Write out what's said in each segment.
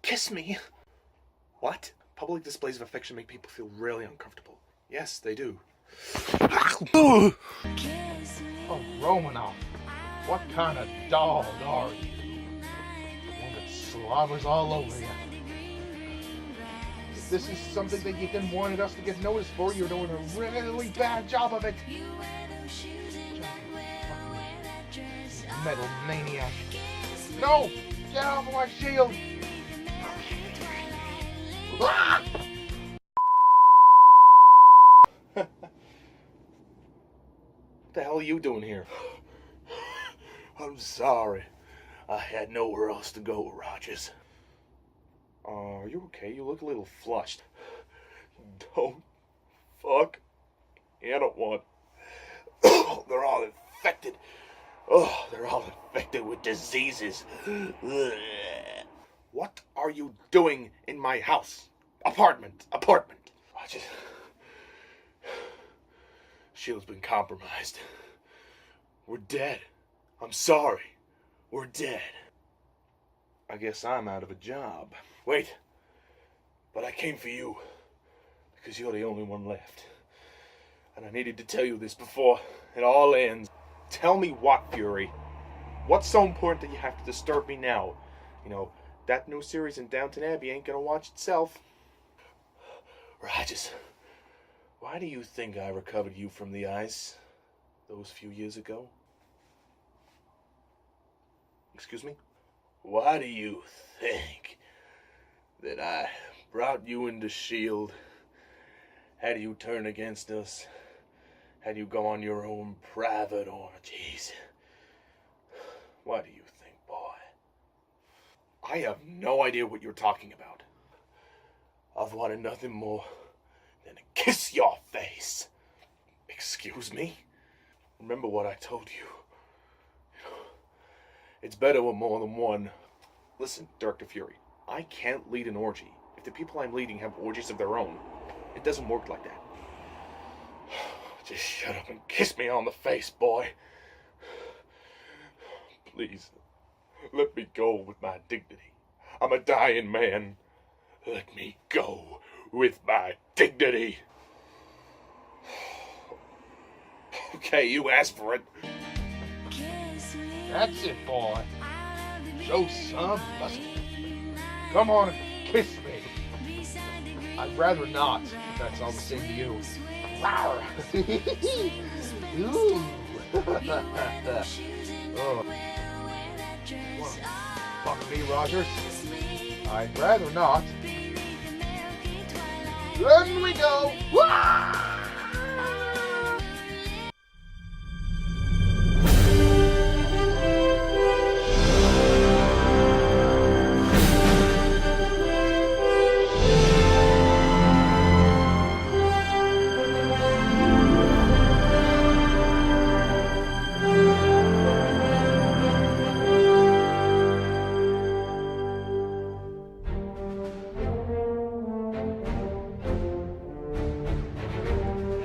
kiss me. What? Public displays of affection make people feel really uncomfortable. Yes, they do. Oh, Romanoff, what kind of dog are you? One that slobbers all over you. If this is something that you didn't want us to get noticed for, you're doing a really bad job of it. Metal maniac. No! Get off of my shield! What the hell are you doing here? I'm sorry. I had nowhere else to go, Rogers. Are you okay? You look a little flushed. Don't fuck anyone. Oh, they're all infected. Oh, they're all infected with diseases. What are you doing in my house? Apartment. Rogers. Shield's been compromised. We're dead. I'm sorry. We're dead. I guess I'm out of a job. Wait. But I came for you. Because you're the only one left. And I needed to tell you this before it all ends. Tell me what, Fury? What's so important that you have to disturb me now? You know, that new series in Downton Abbey ain't gonna watch itself. Rogers, why do you think I recovered you from the ice those few years ago? Excuse me? Why do you think that I brought you into S.H.I.E.L.D., had you turn against us, had you go on your own private orgies? What do you think, boy? I have no idea what you're talking about. I've wanted nothing more than to kiss your face. Excuse me? Remember what I told you. It's better with more than one. Listen, Dr. Fury, I can't lead an orgy if the people I'm leading have orgies of their own. It doesn't work like that. Just shut up and kiss me on the face, boy. Please, let me go with my dignity. I'm a dying man. Let me go with my dignity. Okay, you asked for it. That's it, boy. Show some muscle. Come on and kiss me. I'd rather not, if that's all the same to you. Ooh. Oh. Fuck me, Rogers. I'd rather not. Then we go.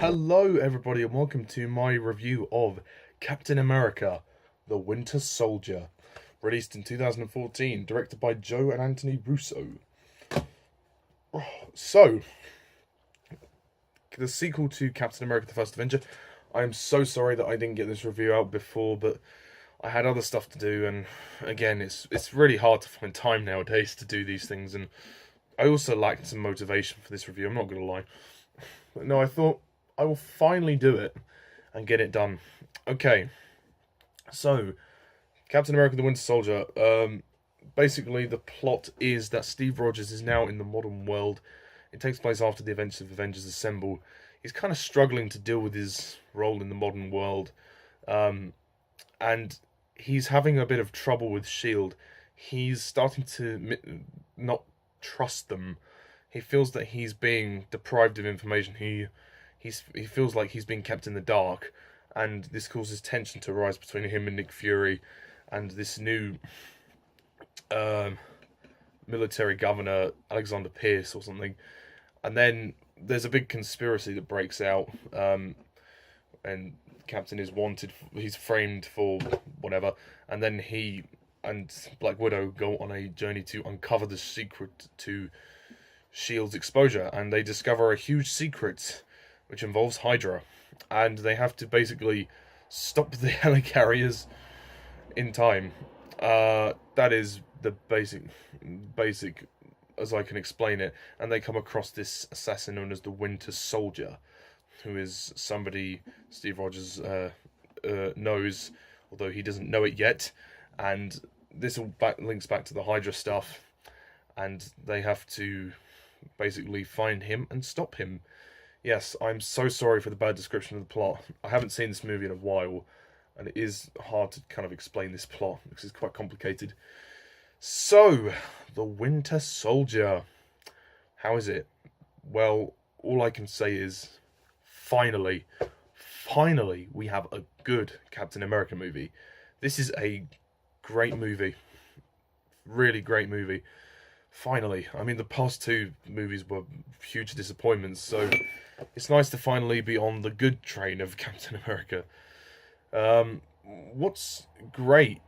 Hello everybody and welcome to my review of Captain America, The Winter Soldier, released in 2014, directed by Joe and Anthony Russo. So, the sequel to Captain America, The First Avenger. I am so sorry that I didn't get this review out before, but I had other stuff to do, and again, it's really hard to find time nowadays to do these things, and I also lacked some motivation for this review, I'm not going to lie. But no, I thought I will finally do it and get it done. Okay, so Captain America the Winter Soldier. Basically, the plot is that Steve Rogers is now in the modern world. It takes place after the events of Avengers Assemble. He's kind of struggling to deal with his role in the modern world. And he's having a bit of trouble with S.H.I.E.L.D. He's starting to not trust them. He feels that he's being deprived of information. He feels like he's being kept in the dark, and this causes tension to rise between him and Nick Fury and this new military governor, Alexander Pierce or something. And then there's a big conspiracy that breaks out, and Captain is wanted, he's framed for whatever, and then he and Black Widow go on a journey to uncover the secret to S.H.I.E.L.D.'s exposure, and they discover a huge secret which involves Hydra, and they have to basically stop the helicarriers in time. That is the basic as I can explain it, and they come across this assassin known as the Winter Soldier, who is somebody Steve Rogers knows, although he doesn't know it yet, and this all links back to the Hydra stuff, and they have to basically find him and stop him. Yes, I'm so sorry for the bad description of the plot. I haven't seen this movie in a while, and it is hard to kind of explain this plot because it's quite complicated. So, the Winter Soldier. How is it? Well, all I can say is, finally, we have a good Captain America movie. This is a great movie. Really great movie. Finally. I mean, the past two movies were huge disappointments, so it's nice to finally be on the good train of Captain America. What's great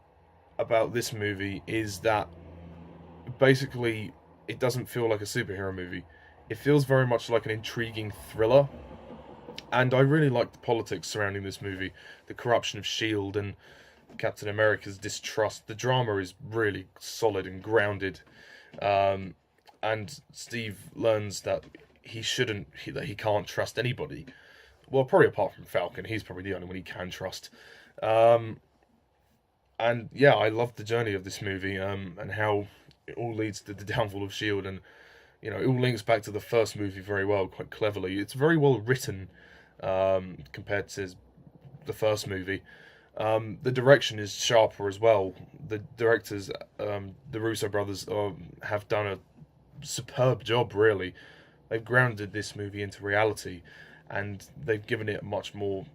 about this movie is that basically it doesn't feel like a superhero movie. It feels very much like an intriguing thriller, and I really like the politics surrounding this movie, the corruption of S.H.I.E.L.D. and Captain America's distrust. The drama is really solid and grounded, and Steve learns that he can't trust anybody. Well, probably apart from Falcon, he's probably the only one he can trust. And yeah, I love the journey of this movie, and how it all leads to the downfall of S.H.I.E.L.D. And, you know, it all links back to the first movie very well, quite cleverly. It's very well written, compared to the first movie. The direction is sharper as well. The directors, the Russo brothers, have done a superb job, really. They've grounded this movie into reality, and they've given it much more,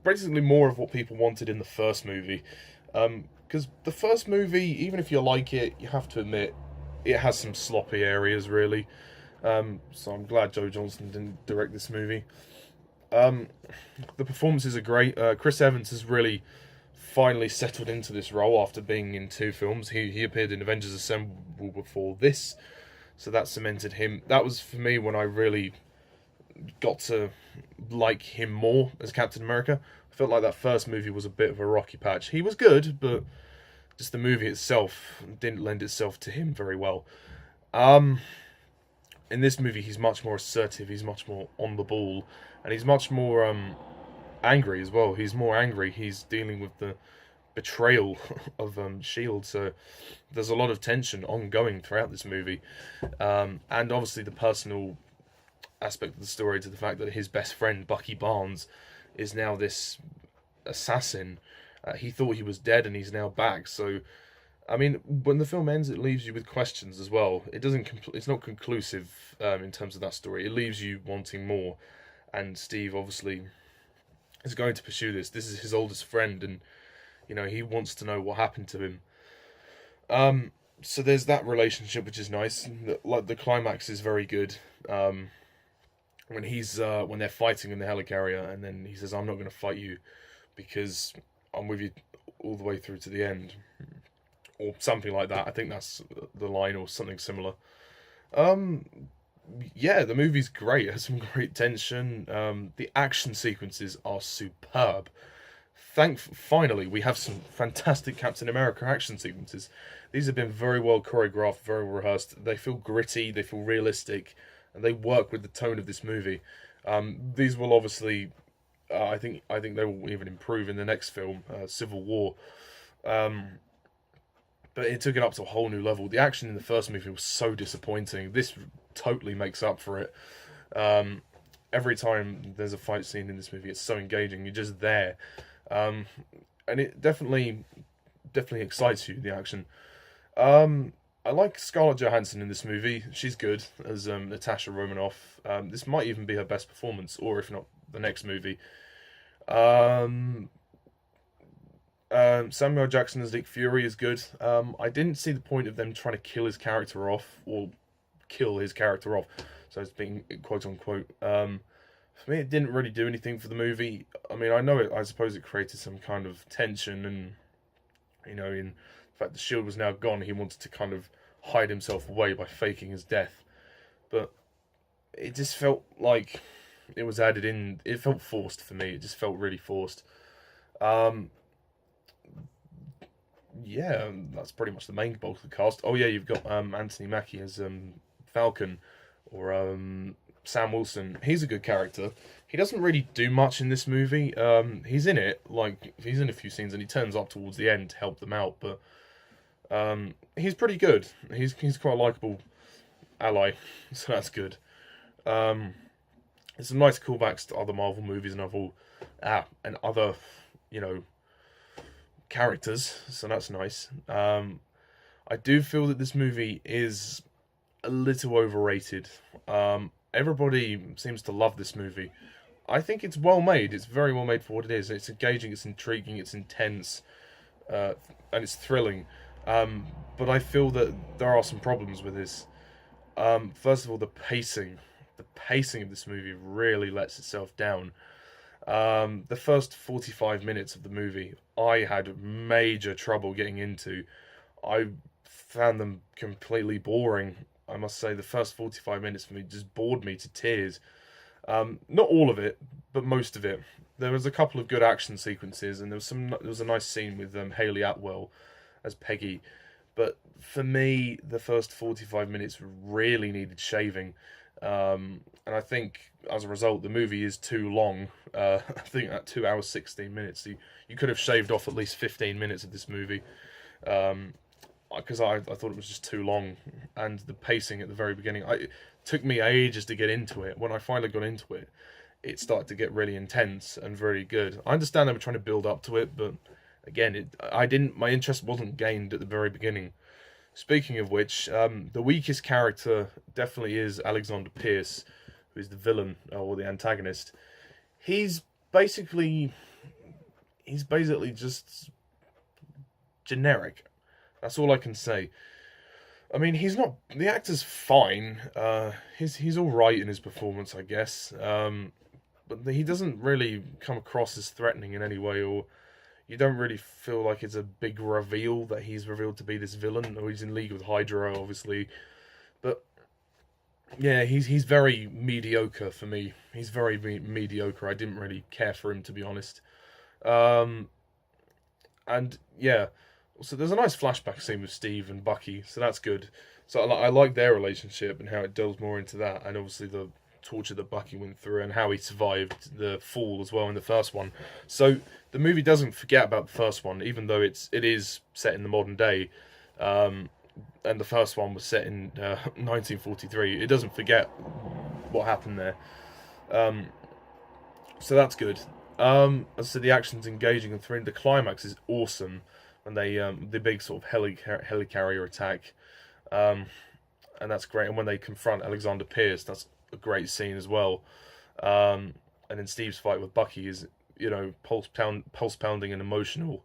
basically more of what people wanted in the first movie. Because the first movie, even if you like it, you have to admit, it has some sloppy areas, really. So I'm glad Johansson didn't direct this movie. The performances are great. Chris Evans has really finally settled into this role after being in 2 films. He appeared in Avengers Assemble before this, so that cemented him. That was, for me, when I really got to like him more as Captain America. I felt like that first movie was a bit of a rocky patch. He was good, but just the movie itself didn't lend itself to him very well. In this movie, he's much more assertive, he's much more on the ball, and he's much more angry as well. He's more angry. He's dealing with the betrayal of S.H.I.E.L.D., so there's a lot of tension ongoing throughout this movie. And obviously the personal aspect of the story, to the fact that his best friend, Bucky Barnes, is now this assassin. He thought he was dead and he's now back. So, I mean, when the film ends, it leaves you with questions as well. It's not conclusive in terms of that story. It leaves you wanting more. And Steve obviously is going to pursue this. This is his oldest friend, and you know, he wants to know what happened to him. So there's that relationship, which is nice. Like, the climax is very good. When they're fighting in the helicarrier, and then he says, "I'm not going to fight you because I'm with you all the way through to the end," or something like that. I think that's the line, or something similar. Yeah, the movie's great. It has some great tension. The action sequences are superb. Finally, we have some fantastic Captain America action sequences. These have been very well choreographed, very well rehearsed. They feel gritty, they feel realistic, and they work with the tone of this movie. These will obviously, I think they will even improve in the next film, Civil War. But it took it up to a whole new level. The action in the first movie was so disappointing. This totally makes up for it. Every time there's a fight scene in this movie, it's so engaging. You're just there. And it definitely excites you, the action. I like Scarlett Johansson in this movie. She's good as Natasha Romanoff. This might even be her best performance, or if not, the next movie. Samuel Jackson as Nick Fury is good. I didn't see the point of them trying to kill his character off, so it's being quote unquote. For me, it didn't really do anything for the movie. I mean, I suppose it created some kind of tension, and you know, in the fact the shield was now gone, he wanted to kind of hide himself away by faking his death. But it just felt like it was added in. It felt forced for me. It just felt really forced. Yeah, that's pretty much the main bulk of the cast. Oh yeah, you've got Anthony Mackie as Falcon, or Sam Wilson. He's a good character. He doesn't really do much in this movie. He's in it, like he's in a few scenes, and he turns up towards the end to help them out. But he's pretty good. He's quite a likable ally, so that's good. It's some nice callbacks to other Marvel movies and other, you know, characters, so that's nice. I do feel that this movie is a little overrated. Everybody seems to love this movie. I think it's well made. It's very well made for what it is. It's engaging, it's intriguing, it's intense, and it's thrilling. But I feel that there are some problems with this. First of all, the pacing. The pacing of this movie really lets itself down. The first 45 minutes of the movie, I had major trouble getting into. I found them completely boring. I must say, the first 45 minutes for me just bored me to tears. Not all of it, but most of it. There was a couple of good action sequences, and there was a nice scene with Hayley Atwell as Peggy. But for me, the first 45 minutes really needed shaving. And I think, as a result, the movie is too long. I think at 2 hours, 16 minutes, you could have shaved off at least 15 minutes of this movie. Because I thought it was just too long. And the pacing at the very beginning, it took me ages to get into it. When I finally got into it, it started to get really intense and very good. I understand they were trying to build up to it, but again, my interest wasn't gained at the very beginning. Speaking of which, the weakest character definitely is Alexander Pierce, who is the villain, or the antagonist. He's basically just generic. That's all I can say. I mean, the actor's fine. He's all right in his performance, I guess. But he doesn't really come across as threatening in any way, or you don't really feel like it's a big reveal that he's revealed to be this villain, or he's in league with Hydra, obviously. But yeah, he's very mediocre for me. He's very mediocre. I didn't really care for him, to be honest. And yeah, so there's a nice flashback scene with Steve and Bucky, so that's good. So I like their relationship and how it delves more into that, and obviously the torture that Bucky went through and how he survived the fall as well in the first one. So the movie doesn't forget about the first one, even though it is set in the modern day, and the first one was set in 1943. It doesn't forget what happened there. So that's good. As I said, the action's engaging and thrilling. The climax is awesome, and the big sort of helicarrier attack, and that's great. And when they confront Alexander Pierce, that's a great scene as well. And then Steve's fight with Bucky is, you know, pulse pounding and emotional.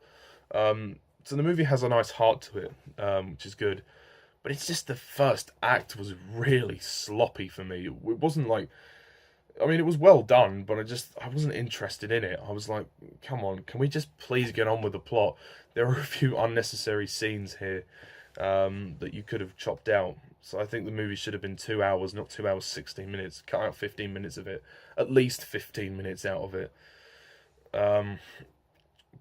So the movie has a nice heart to it, which is good. But it's just the first act was really sloppy for me. It wasn't like, I mean, it was well done, but I wasn't interested in it. I was like, come on, can we just please get on with the plot? There are a few unnecessary scenes here that you could have chopped out. So I think the movie should have been 2 hours, not 2 hours 16 minutes. Cut out 15 minutes of it, at least 15 minutes out of it.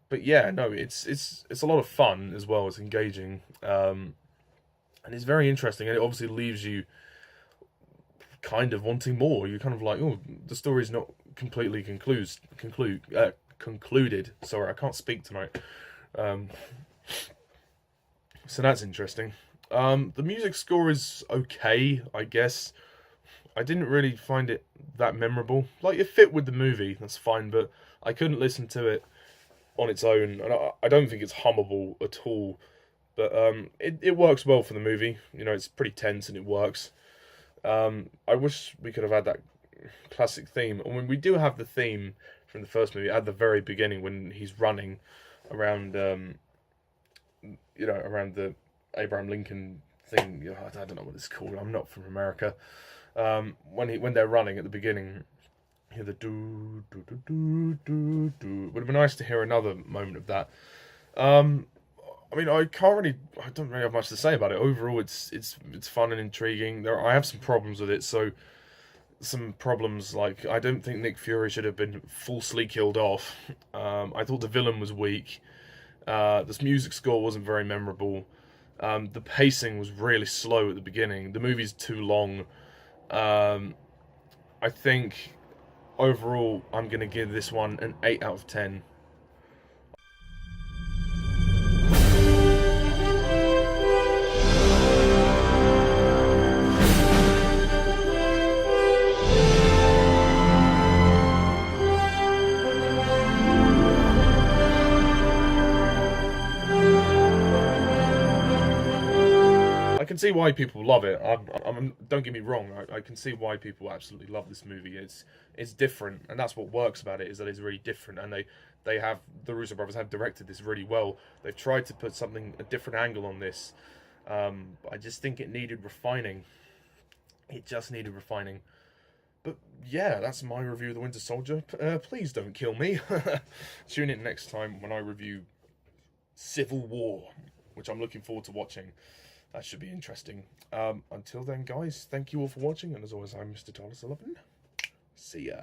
But yeah, no, it's a lot of fun as well. It's engaging, and it's very interesting. And it obviously leaves you kind of wanting more. You're kind of like, oh, the story's not completely concluded. Sorry, I can't speak tonight. So that's interesting. The music score is okay, I guess. I didn't really find it that memorable. Like, it fit with the movie, that's fine, but I couldn't listen to it on its own. And I don't think it's hummable at all. But it works well for the movie. You know, it's pretty tense and it works. I wish we could have had that classic theme. And when we do have the theme from the first movie at the very beginning, when he's running around, around the Abraham Lincoln thing. I don't know what it's called. I'm not from America. When they're running at the beginning, you hear the do do do do do do. It would have been nice to hear another moment of that. I mean, I don't really have much to say about it. Overall, it's fun and intriguing. I have some problems with it. So, some problems like I don't think Nick Fury should have been falsely killed off. I thought the villain was weak. This music score wasn't very memorable. The pacing was really slow at the beginning. The movie's too long. I think overall, I'm gonna give this one an 8 out of 10. I can see why people love it. Don't get me wrong. I can see why people absolutely love this movie. It's different, and that's what works about it, is that it's really different. And the Russo brothers have directed this really well. They've tried to put a different angle on this. I just think it needed refining. It just needed refining. But yeah, that's my review of The Winter Soldier. Please don't kill me. Tune in next time when I review Civil War, which I'm looking forward to watching. That should be interesting. Until then, guys, thank you all for watching, and as always, I'm Mr. Tyler Sullivan. See ya.